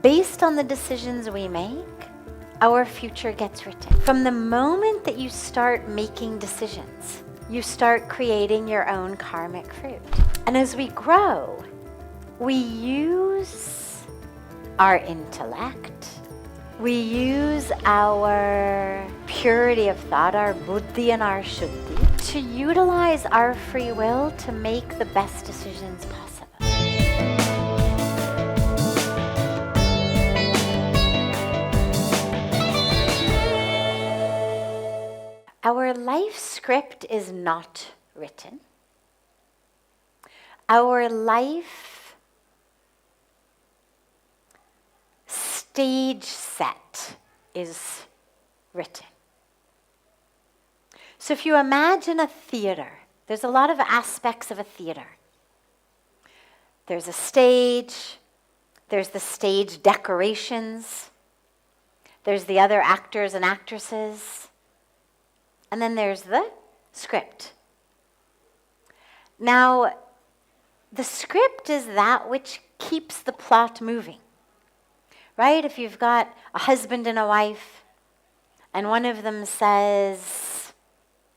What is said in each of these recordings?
Based on the decisions we make, our future gets written. From the moment that you start making decisions, you start creating your own karmic fruit. And as we grow, we use our intellect, we use our purity of thought, our buddhi and our shuddhi, to utilize our free will to make the best decisions possible. Our life script is not written. Our life stage set is written. So if you imagine a theater, there's a lot of aspects of a theater. There's a stage, there's the stage decorations, there's the other actors and actresses, and then there's the script. Now, the script is that which keeps the plot moving, right? If you've got a husband and a wife, and one of them says,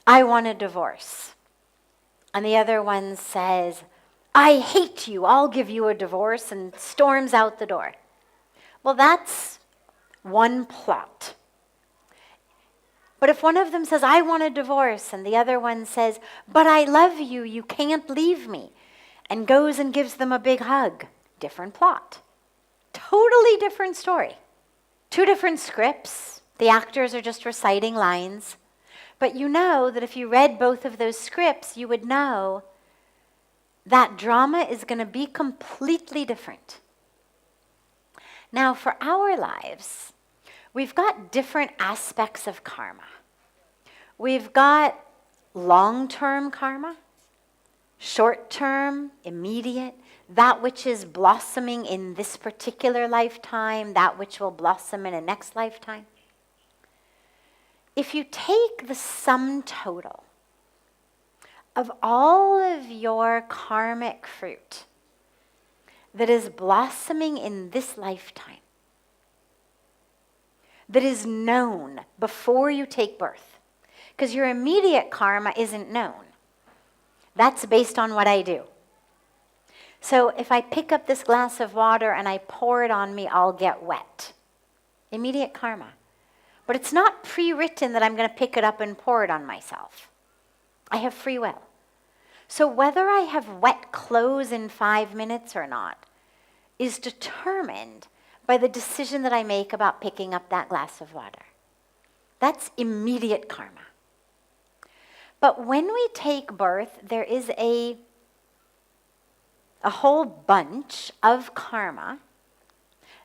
I want a divorce, and the other one says, I hate you, I'll give you a divorce, and storms out the door. Well, that's one plot. But if one of them says, I want a divorce, and the other one says, but I love you, you can't leave me, and goes and gives them a big hug, different plot. Totally different story. Two different scripts. The actors are just reciting lines. But you know that if you read both of those scripts, you would know that drama is going to be completely different. Now, for our lives, we've got different aspects of karma. We've got long-term karma, short-term, immediate, that which is blossoming in this particular lifetime, that which will blossom in a next lifetime. If you take the sum total of all of your karmic fruit that is blossoming in this lifetime, that is known before you take birth, because your immediate karma isn't known. That's based on what I do. So if I pick up this glass of water and I pour it on me, I'll get wet. Immediate karma. But it's not pre-written that I'm going to pick it up and pour it on myself. I have free will. So whether I have wet clothes in 5 minutes or not is determined by the decision that I make about picking up that glass of water. That's immediate karma. But when we take birth, there is a whole bunch of karma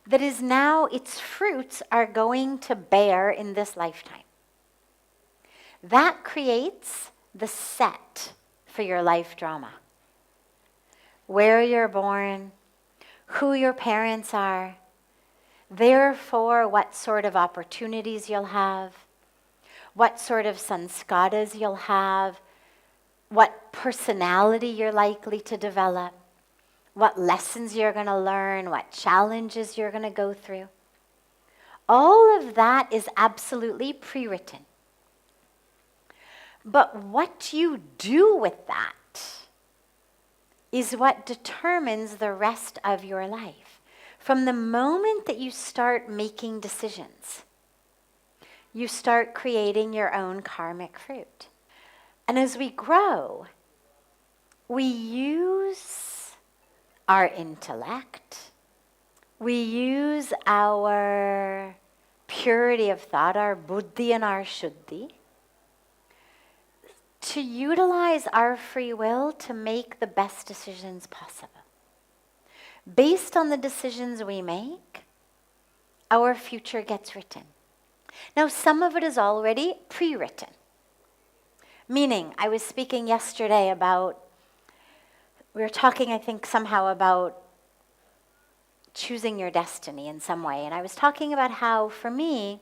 that is now, its fruits are going to bear in this lifetime. That creates the set for your life drama. Where you're born, who your parents are, therefore what sort of opportunities you'll have, what sort of sanskaras you'll have, what personality you're likely to develop, what lessons you're going to learn, what challenges you're going to go through. All of that is absolutely pre-written. But what you do with that is what determines the rest of your life. From the moment that you start making decisions, you start creating your own karmic fruit. And as we grow, we use our intellect, we use our purity of thought, our buddhi and our shuddhi, to utilize our free will to make the best decisions possible. Based on the decisions we make, our future gets written. Now, some of it is already pre-written. Meaning, I was speaking yesterday about, we were talking, I think, somehow about choosing your destiny in some way. And I was talking about how, for me,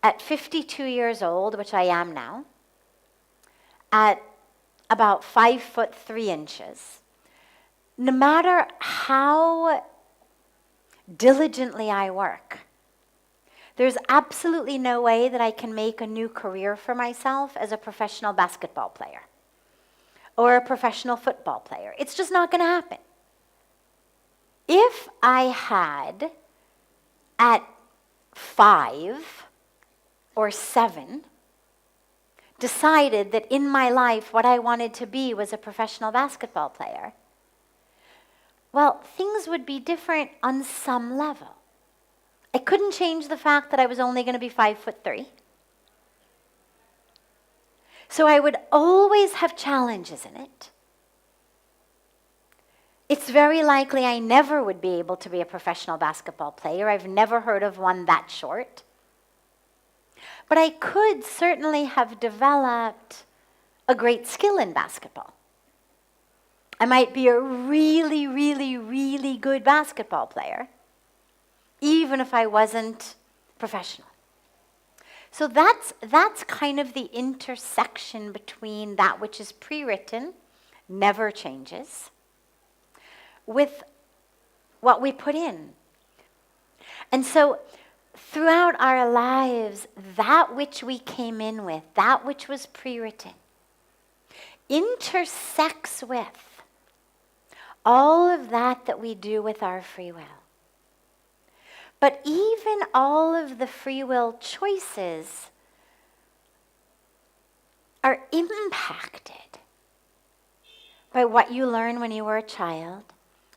at 52 years old, which I am now, at about 5'3" no matter how diligently I work, there's absolutely no way that I can make a new career for myself as a professional basketball player or a professional football player. It's just not going to happen. If I had, at 5 or 7, decided that in my life what I wanted to be was a professional basketball player, well, things would be different on some level. I couldn't change the fact that I was only going to be 5'3". So I would always have challenges in it. It's very likely I never would be able to be a professional basketball player. I've never heard of one that short. But I could certainly have developed a great skill in basketball. I might be a really, really, really good basketball player, even if I wasn't professional. So that's kind of the intersection between that which is pre-written, never changes, with what we put in. And so throughout our lives, that which we came in with, that which was pre-written, intersects with all of that we do with our free will. But even all of the free will choices are impacted by what you learn when you were a child.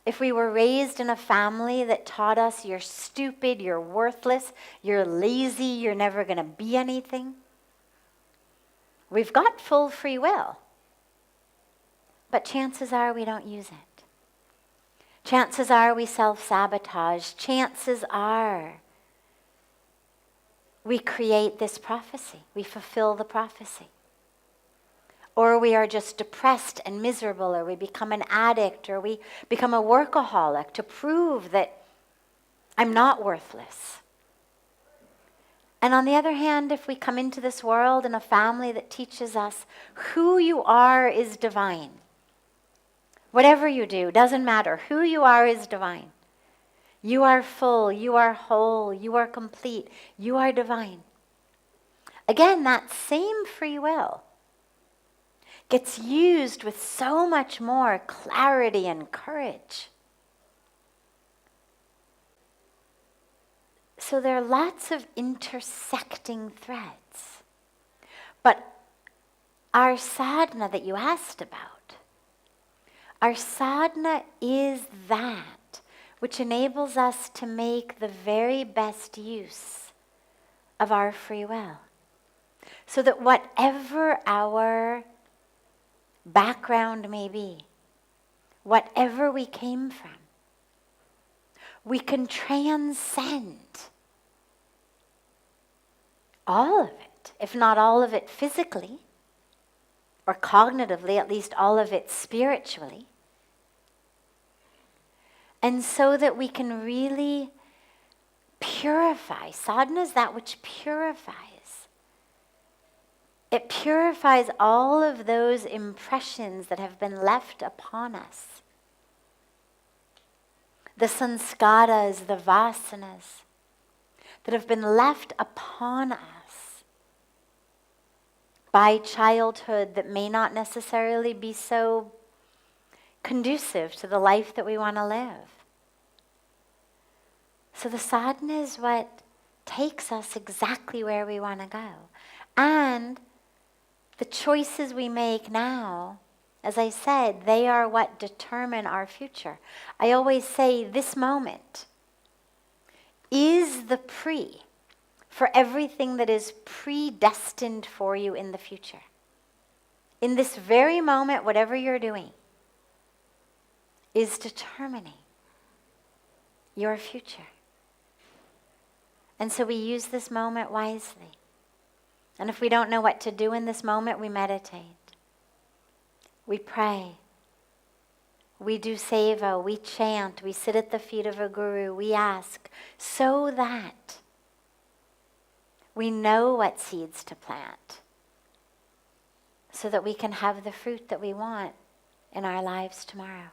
If we were raised in a family that taught us you're stupid, you're worthless, you're lazy, you're never going to be anything, we've got full free will. But chances are we don't use it. Chances are we self-sabotage. Chances are we create this prophecy. We fulfill the prophecy. Or we are just depressed and miserable, or we become an addict, or we become a workaholic to prove that I'm not worthless. And on the other hand, if we come into this world in a family that teaches us who you are is divine, whatever you do, doesn't matter. Who you are is divine. You are full, you are whole, you are complete, you are divine. Again, that same free will gets used with so much more clarity and courage. So there are lots of intersecting threads. But our sadhana that you asked about, our sadhana is that which enables us to make the very best use of our free will. So that whatever our background may be, whatever we came from, we can transcend all of it, if not all of it physically, or cognitively, at least all of it spiritually. And so that we can really purify. Sadhana is that which purifies. It purifies all of those impressions that have been left upon us. The sanskaras, the vasanas, that have been left upon us by childhood that may not necessarily be so conducive to the life that we want to live. So the sadhana is what takes us exactly where we want to go. And the choices we make now, as I said, they are what determine our future. I always say this moment is the pre for everything that is predestined for you in the future. In this very moment, whatever you're doing is determining your future. And so we use this moment wisely. And if we don't know what to do in this moment, we meditate. We pray. We do seva. We chant. We sit at the feet of a guru. We ask so that we know what seeds to plant, so that we can have the fruit that we want in our lives tomorrow.